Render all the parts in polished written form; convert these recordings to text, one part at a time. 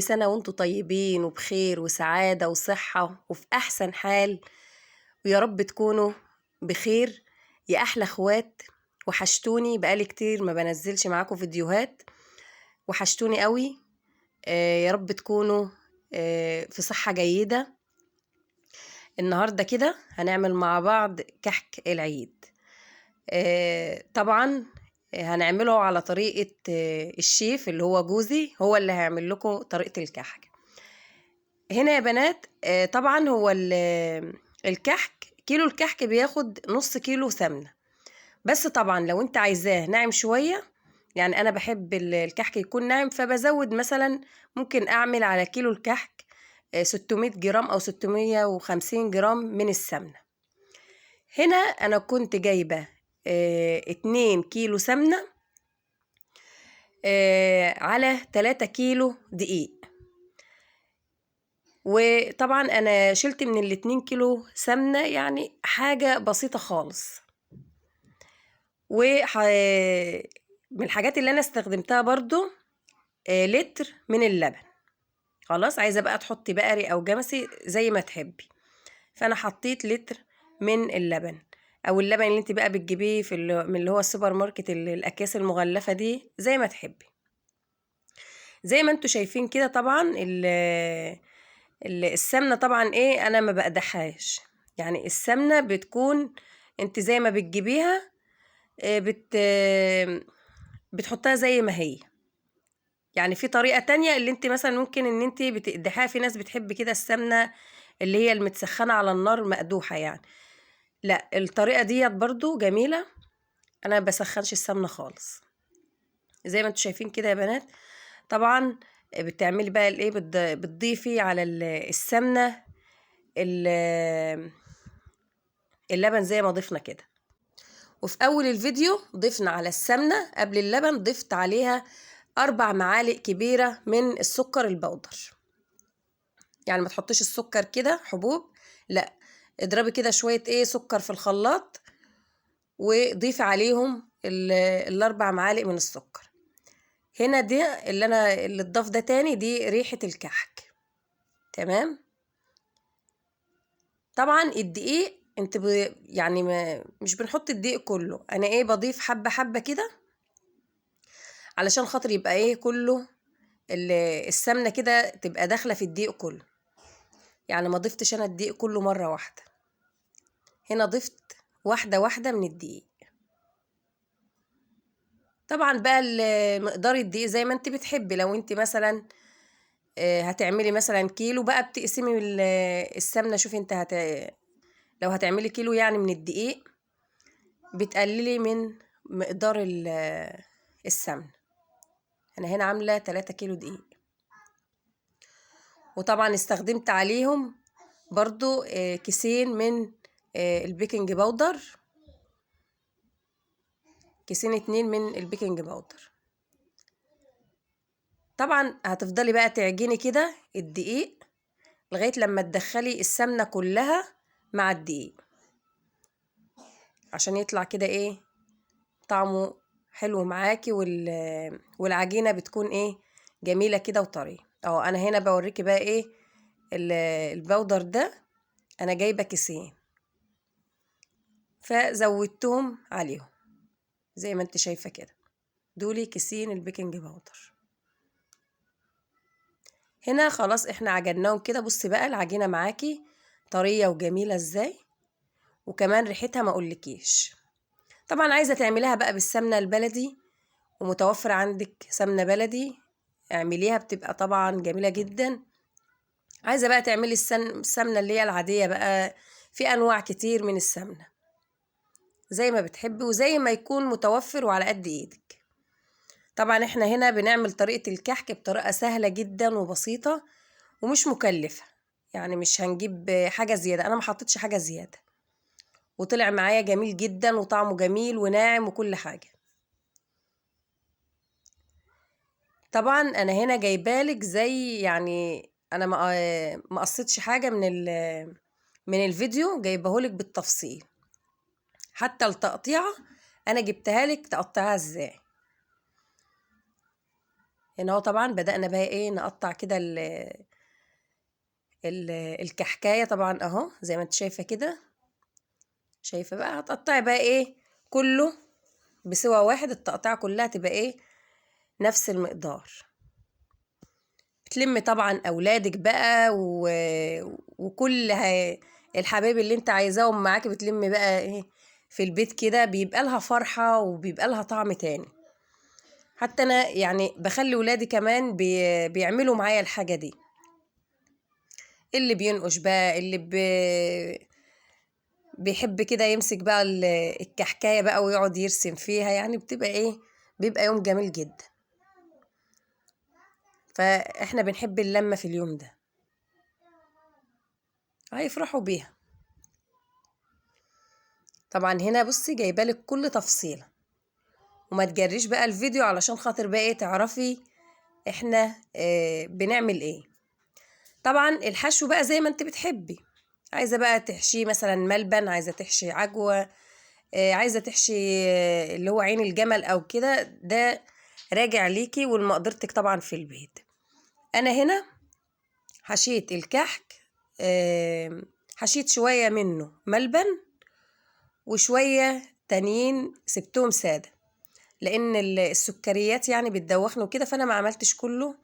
سنة وانتم طيبين وبخير وسعادة وصحة وفي أحسن حال، ويا رب تكونوا بخير يا أحلى أخوات. وحشتوني، بقالي كتير ما بنزلش معاكم فيديوهات، وحشتوني قوي. يا رب تكونوا في صحة جيدة. النهاردة كده هنعمل مع بعض كحك العيد. طبعا هنعمله على طريقة الشيف اللي هو جوزي، هو اللي هيعمل لكم طريقة الكحك. هنا يا بنات طبعا هو الكحك، كيلو الكحك بياخد نص كيلو سمنة. بس طبعا لو انت عايزاه ناعم شوية، يعني انا بحب الكحك يكون ناعم، فبزود مثلا ممكن اعمل على كيلو الكحك 600 جرام او 650 جرام من السمنة. هنا انا كنت جايبة 2 كيلو سمنة على 3 كيلو دقيق. وطبعا انا شلت من ال2 كيلو سمنة يعني حاجة بسيطة خالص. من الحاجات اللي انا استخدمتها برضو لتر من اللبن. خلاص، عايزة بقى تحطي بقري او جمسي زي ما تحبي، فانا حطيت لتر من اللبن، او اللبن اللي انت بقى بتجيبيه من اللي هو السوبر ماركت، الاكياس المغلفة دي زي ما تحبي. زي ما انتوا شايفين كده طبعا السمنة طبعا ايه، انا ما بقدحهاش. يعني السمنة بتكون انت زي ما بتجيبيها بتحطها زي ما هي. يعني في طريقة تانية اللي انت مثلا ممكن ان انت بتقدحها، في ناس بتحب كده السمنة اللي هي المتسخنة على النار مقدوحة يعني. لا، الطريقة ديت برضو جميلة. انا بسخنش السمنة خالص زي ما انتوا شايفين كده يا بنات. طبعا بتعملي بقى الايه، بتضيفي على السمنة اللبن زي ما ضفنا كده. وفي اول الفيديو ضفنا على السمنة قبل اللبن، ضفت عليها 4 معالق كبيرة من السكر البودر. يعني ما تحطيش السكر كده حبوب، لا، اضربي كده شوية ايه سكر في الخلاط وضيفي عليهم ال4 معالق من السكر. هنا دي اللي اتضاف ده تاني، دي ريحة الكحك. تمام. طبعا الدقيق انت يعني مش بنحط الدقيق كله، انا ايه بضيف حبة حبة كده علشان خاطر يبقى ايه كله السمنة كده تبقى داخلة في الدقيق كله. يعني ما ضفتش انا الدقيق كله مرة واحدة، هنا ضفت واحدة واحدة من الدقيق. طبعا بقى مقدار الدقيق زي ما انت بتحبي. لو انت مثلا هتعملي مثلا كيلو، بقى بتقسمي السمنة. شوفي انت لو هتعملي كيلو يعني من الدقيق، بتقللي من مقدار السمنة. انا هنا عاملة 3 كيلو دقيق. وطبعا استخدمت عليهم برضو كيسين من البيكنج باودر، كيسين 2 من البيكنج باودر. طبعا هتفضلي بقى تعجني كده الدقيق لغاية لما تدخلي السمنة كلها مع الدقيق، عشان يطلع كده ايه طعمه حلو معاكي، والعجينة بتكون ايه جميلة كده وطرية. اهو انا هنا بوريكي بقى ايه البودر ده. انا جايبة كيسين فزودتهم عليهم زي ما انت شايفة كده، دولي كيسين البيكنج باودر. هنا خلاص احنا عجناهم كده. بصي بقى العجينة معاكي طرية وجميلة ازاي، وكمان ريحتها ما اقولكيش. طبعا عايزة تعمليها بقى بالسمنة البلدي، ومتوفر عندك سمنة بلدي اعمليها، بتبقى طبعا جميلة جدا. عايزة بقى تعملي السمنة اللي هي العادية بقى، في انواع كتير من السمنة زي ما بتحبي وزي ما يكون متوفر وعلى قد ايدك. طبعا احنا هنا بنعمل طريقة الكحك بطريقة سهلة جدا وبسيطة ومش مكلفة. يعني مش هنجيب حاجة زيادة، انا ما حطيتش حاجة زيادة، وطلع معايا جميل جدا وطعمه جميل وناعم وكل حاجة. طبعا انا هنا جايبالك زي يعني انا ما قصيتش حاجة من الفيديو، جايبهولك بالتفصيل. حتى التقطيعة انا جبتها لك تقطعها ازاي. هنا هو طبعا بدأنا بقى ايه نقطع كده الكحكاية طبعا اهو زي ما انت شايفة كده. شايفة بقى هتقطعي بقى ايه كله بسوى واحد، التقطيعة كلها تبقى ايه نفس المقدار. بتلمي طبعا اولادك بقى وكل الحبايب اللي انت عايزاهم معاكي، بتلمي بقى ايه في البيت كده، بيبقى لها فرحة وبيبقى لها طعم تاني. حتى انا يعني بخلي ولادي كمان بيعملوا معايا الحاجة دي، اللي بينقش بقى، اللي بيحب كده يمسك بقى الكحكاية بقى ويقعد يرسم فيها، يعني بتبقى ايه بيبقى يوم جميل جدا. فاحنا بنحب اللمة في اليوم ده، هيفرحوا بيها. طبعا هنا بصي جايبالك كل تفصيلة، وما تجريش بقى الفيديو علشان خاطر بقى ايه تعرفي احنا بنعمل ايه. طبعا الحشو بقى زي ما انت بتحبي، عايزة بقى تحشيه مثلا ملبن، عايزة تحشي عجوة، عايزة تحشي اللي هو عين الجمل او كده، ده راجع ليكي ولمقدرتك طبعا في البيت. انا هنا حشيت الكحك، حشيت شوية منه ملبن وشوية تانيين سبتهم سادة، لان السكريات يعني بتدوخني وكده، فانا ما عملتش كله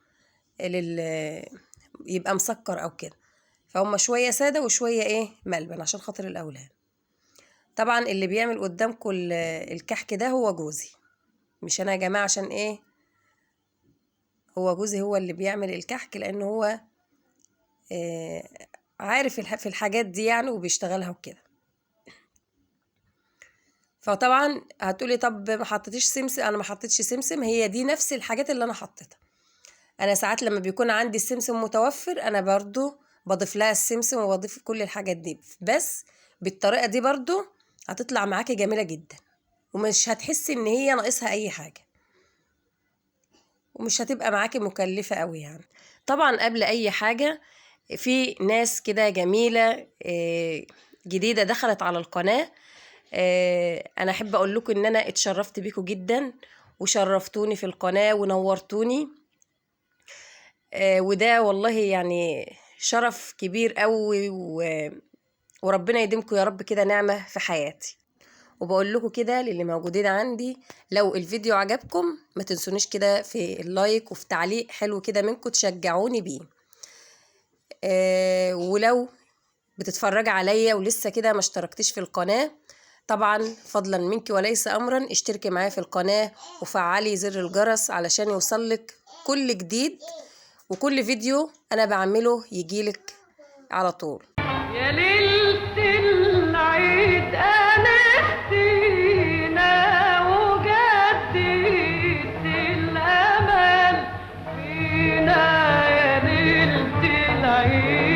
يبقى مسكر او كده، فهم شوية سادة وشوية ايه ملبن عشان خاطر الاولاد. طبعا اللي بيعمل قدامكم الكحك ده هو جوزي، مش انا يا جماعة، عشان ايه هو جوزي هو اللي بيعمل الكحك، لانه هو عارف في الحاجات دي يعني وبيشتغلها وكده. فطبعا هتقولي طب ما حطيتيش سمسم، انا ما حطيتش سمسم، هي دي نفس الحاجات اللي انا حطيتها. انا ساعات لما بيكون عندي السمسم متوفر انا برضو بضيف لها السمسم وبضيف كل الحاجات دي، بس بالطريقة دي برضو هتطلع معاكي جميلة جدا، ومش هتحسي ان هي ناقصها اي حاجة، ومش هتبقى معاكي مكلفة قوي يعني. طبعا قبل اي حاجة، في ناس كده جميلة جديدة دخلت على القناة، انا احب اقول لكم ان انا اتشرفت بيكم جدا، وشرفتوني في القناة ونورتوني، وده والله يعني شرف كبير قوي، وربنا يديمكم يا رب كده نعمة في حياتي. وبقول لكم كده للي موجودين عندي، لو الفيديو عجبكم ما تنسونيش كده في اللايك وفي تعليق حلو كده منكم تشجعوني بيه. ولو بتتفرج عليا ولسه كده ما اشتركتيش في القناة، طبعا فضلا منك وليس امرا اشتركي معايا في القناة وفعلي زر الجرس علشان يوصلك كل جديد، وكل فيديو انا بعمله يجيلك على طول. يا ليلة العيد أنستينا وجددت الأمل فينا، يا ليلة العيد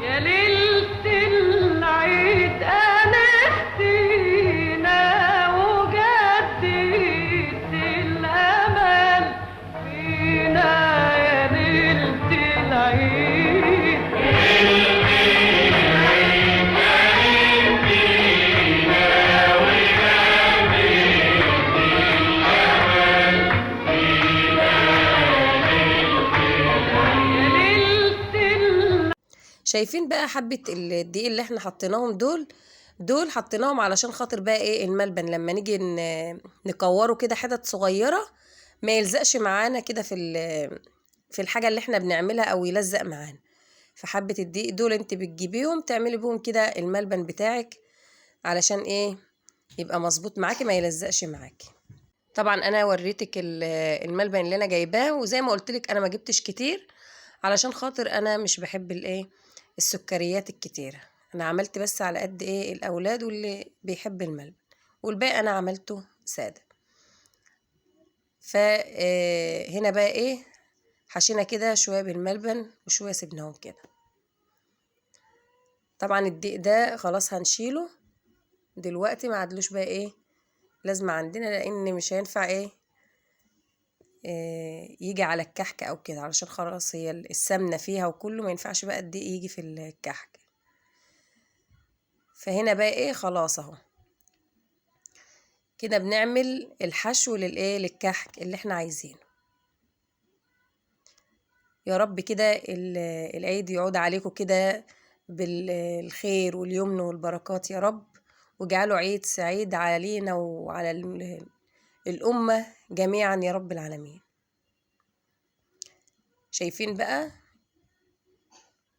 يا ليلة العيد أنستينا وجددت الأمل فينا، يا ليلة العيد يا ليلة شايفين بقى حبة الدقيق اللي احنا حطيناهم دول حطيناهم علشان خاطر بقى ايه الملبن لما نيجي نكوره كده حتت صغيرة ما يلزقش معانا كده في الحاجة اللي احنا بنعملها او يلزق معانا. فحبة الدقيق دول انت بتجيبيهم تعملي بهم كده الملبن بتاعك، علشان ايه يبقى مظبوط معاكي ما يلزقش معاكي. طبعا انا وريتك الملبن اللي انا جايباه، وزي ما قلت لك انا ما جبتش كتير علشان خاطر انا مش بحب الايه السكريات الكتيره، انا عملت بس على قد ايه الاولاد واللي بيحب الملبن، والباقي انا عملته ساده. فهنا بقى ايه حشينا كده شويه بالملبن وشويه سيبناهم كده. طبعا الدقيق ده خلاص هنشيله دلوقتي، ما عادلوش بقى ايه لازمه عندنا، لان مش هينفع ايه يجي على الكحك او كده، علشان خلاص هي السمنة فيها وكله، ما ينفعش بقى الدقيق يجي في الكحك. فهنا بقى ايه خلاص اهو كده بنعمل الحشو للكحك اللي احنا عايزينه. يا رب كده العيد يعود عليكم كده بالخير واليمن والبركات يا رب، واجعله عيد سعيد علينا وعلى الأمة جميعا يا رب العالمين. شايفين بقى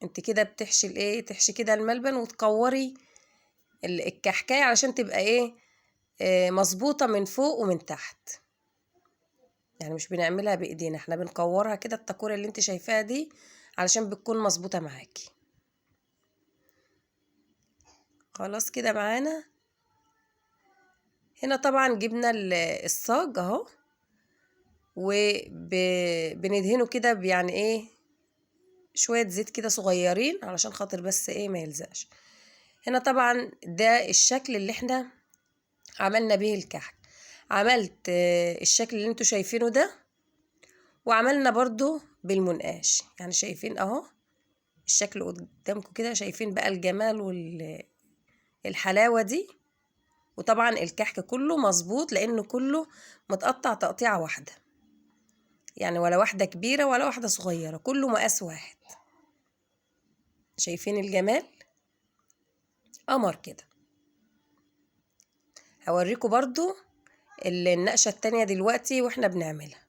انت كده بتحشي تحشي كده الملبن وتكوري الكحكاية علشان تبقى مظبوطة من فوق ومن تحت. يعني مش بنعملها بايدينا، احنا بنكورها كده التكورة اللي انت شايفاها دي علشان بتكون مظبوطة معاكي. خلاص كده معانا. هنا طبعا جبنا الصاج اهو، وبندهنه كده يعني شوية زيت كده صغيرين علشان خاطر بس ما يلزقش. هنا طبعا ده الشكل اللي احنا عملنا به الكحك. عملت الشكل اللي انتوا شايفينه ده، وعملنا برضو بالمنقاش. يعني شايفين اهو الشكل قدامكم كده، شايفين بقى الجمال والحلاوة دي. وطبعا الكحك كله مظبوط لانه كله متقطع تقطيعة واحدة، يعني ولا واحدة كبيرة ولا واحدة صغيرة، كله مقاس واحد. شايفين الجمال؟ قمر كده. هوريكم برضو النقشة التانية دلوقتي واحنا بنعملها،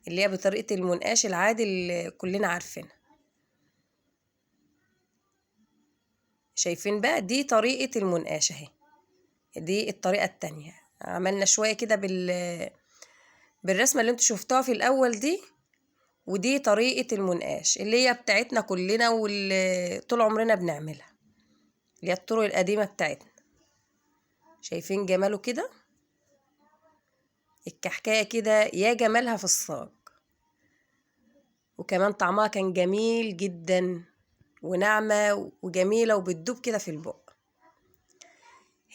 اللي هي بطريقة المنقاش العادي اللي كلنا عارفينها. شايفين بقى دي طريقة المنقاش اهي، دي الطريقة التانية. عملنا شوية كده بالرسمة اللي انتوا شفتوها في الأول دي، ودي طريقة المنقاش اللي هي بتاعتنا كلنا واللي طول عمرنا بنعملها، اللي هي الطرق القديمة بتاعتنا. شايفين جماله كده؟ الكحكاية كده يا جمالها في الصاج، وكمان طعمها كان جميل جدا وناعمة وجميلة وبتدوب كده في البق.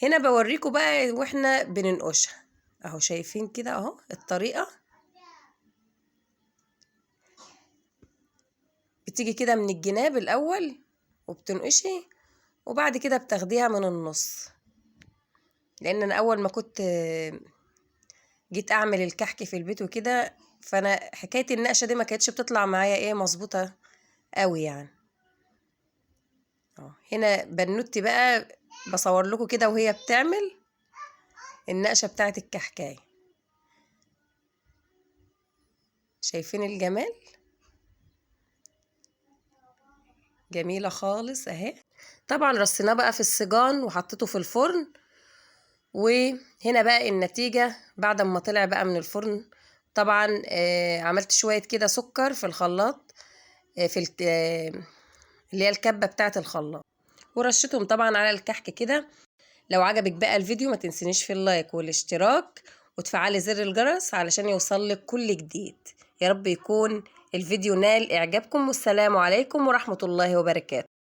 هنا بوريكم بقى واحنا بننقشها اهو. شايفين كده اهو الطريقة بتيجي كده من الجناب الأول وبتنقشي، وبعد كده بتاخديها من النص. لأن أنا أول ما كنت جيت أعمل الكحك في البيت وكده، فأنا حكاية النقشة دي ما كانتش بتطلع معايا مظبوطة قوي يعني. هنا بنوتي بقى بصور لكم كده وهي بتعمل النقشة بتاعت الكحكاية. شايفين الجمال؟ جميلة خالص اهي. طبعا رصيناه بقى في السجان وحطيته في الفرن. وهنا بقى النتيجة بعد ما طلع بقى من الفرن. طبعا عملت شوية كده سكر في الخلاط، في اللي هي الكبة بتاعت الخلاط، ورشتهم طبعا على الكحك كده. لو عجبك بقى الفيديو ما تنسينيش في اللايك والاشتراك وتفعلي زر الجرس علشان يوصلك كل جديد. يا رب يكون الفيديو نال إعجابكم، والسلام عليكم ورحمة الله وبركاته.